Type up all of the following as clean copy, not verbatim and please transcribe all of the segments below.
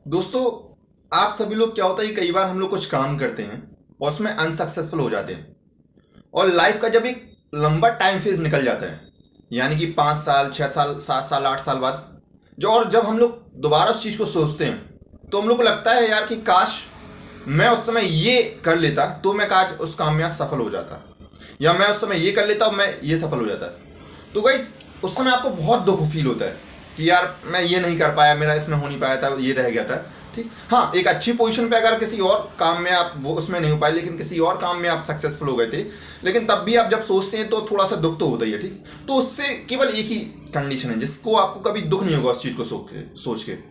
दोस्तों, आप सभी लोग क्या होता है कि कई बार हम लोग कुछ काम करते हैं और उसमें अनसक्सेसफुल हो जाते हैं। और लाइफ का जब एक लंबा टाइम फेज निकल जाता है, यानी कि 5 साल 6 साल 7 साल 8 साल बाद, जो और जब हम लोग दोबारा उस चीज़ को सोचते हैं तो हम लोग को लगता है यार कि काश मैं उस समय ये कर लेता तो मैं काश उस काम में आज सफल हो जाता, या मैं उस समय ये कर लेता और मैं ये सफल हो जाता। तो गाइस, उस समय आपको बहुत दुख फील होता है कि यार मैं ये नहीं कर पाया, मेरा इसमें हो नहीं पाया था, ये रह गया था। ठीक, हाँ, एक अच्छी पोजीशन पे अगर किसी और काम में आप वो उसमें नहीं हो पाए, लेकिन किसी और काम में आप सक्सेसफुल हो गए थे, लेकिन तब भी आप जब सोचते हैं तो थोड़ा सा दुख तो होता ही है। ठीक, तो उससे केवल एक ही कंडीशन है जिसको आपको कभी दुख नहीं होगा उस चीज़ को सोच के।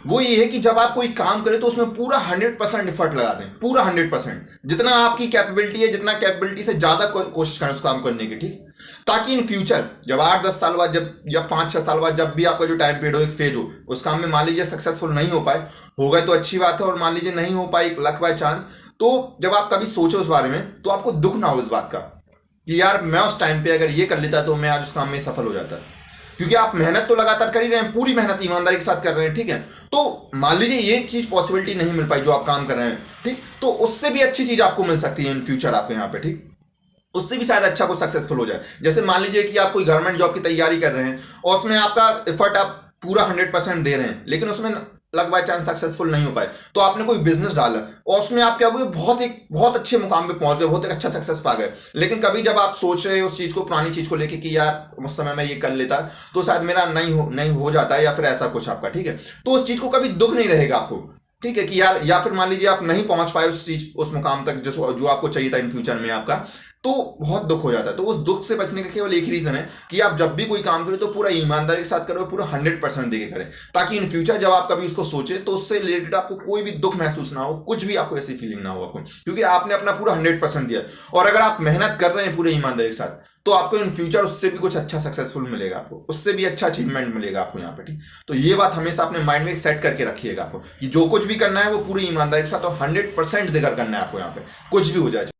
वो ये है कि जब आप कोई काम करें तो उसमें पूरा 100% एफर्ट लगा दें, पूरा 100%, जितना आपकी कैपेबिलिटी है, जितना कैपेबिलिटी से ज़्यादा कोशिश करें उस काम करने की। ठीक, ताकि इन फ्यूचर जब 8-10 साल बाद, जब या 5-6 साल बाद, जब भी आपका जो टाइम पीरियड हो, एक फेज हो, उस काम में मान लीजिए सक्सेसफुल नहीं हो पाए, हो गए तो अच्छी बात है, और मान लीजिए नहीं हो पाई, लक बाय चांस, तो जब आप कभी सोचो उस बारे में तो आपको दुख ना हो इस बात का कि यार मैं उस टाइम पे अगर ये कर लेता तो मैं आज उस काम में सफल हो जाता। क्योंकि आप मेहनत तो लगातार कर ही रहे हैं, पूरी मेहनत ईमानदारी के साथ कर रहे हैं। ठीक है, तो मान लीजिए ये चीज पॉसिबिलिटी नहीं मिल पाई जो आप काम कर रहे हैं, ठीक, तो उससे भी अच्छी चीज आपको मिल सकती है इन फ्यूचर आपके यहाँ पे। ठीक, उससे भी शायद अच्छा कुछ सक्सेसफुल हो जाए। जैसे मान लीजिए कि आप कोई गवर्नमेंट जॉब की तैयारी कर रहे हैं और उसमें आपका एफर्ट आप पूरा 100% दे रहे हैं, लेकिन उसमें लक बाय चांस सक्सेसफुल नहीं हो पाए, तो आपने कोई बिजनेस डाला और उसमें आप क्या हुए, बहुत अच्छे मुकाम पे पहुंच गए, बहुत एक अच्छा सक्सेस पा गए। लेकिन कभी जब आप सोच रहे हो उस चीज को, पुरानी चीज को लेके कि यार उस समय मैं ये कर लेता तो शायद मेरा नहीं हो जाता है, या फिर ऐसा कुछ आपका। ठीक है, तो उस चीज को कभी दुख नहीं रहेगा आपको। ठीक है, कि यार, या फिर मान लीजिए आप नहीं पहुंच पाए उस मुकाम तक जो आपको चाहिए था इन फ्यूचर में आपका, तो बहुत दुख हो जाता है। तो उस दुख से बचने का केवल एक ही रीजन है कि आप जब भी कोई काम करें तो पूरा ईमानदारी के साथ करो, पूरा 100% देके करें, ताकि इन फ्यूचर जब आप कभी उसको सोचे तो उससे रिलेटेड आपको कोई भी दुख महसूस ना हो, कुछ भी आपको ऐसी फीलिंग ना हो आपको, क्योंकि आपने अपना पूरा 100% दिया। और अगर आप मेहनत कर रहे हैं पूरे ईमानदारी के साथ, तो आपको इन फ्यूचर उससे भी कुछ अच्छा सक्सेसफुल मिलेगा, आपको उससे भी अच्छा अचीवमेंट मिलेगा आपको यहाँ पे। ठीक, तो ये बात हमेशा अपने माइंड में सेट करके रखिएगा आपको कि जो कुछ भी करना है वो पूरी ईमानदारी के साथ और 100% देकर करना है आपको यहाँ पे, कुछ भी हो जाए।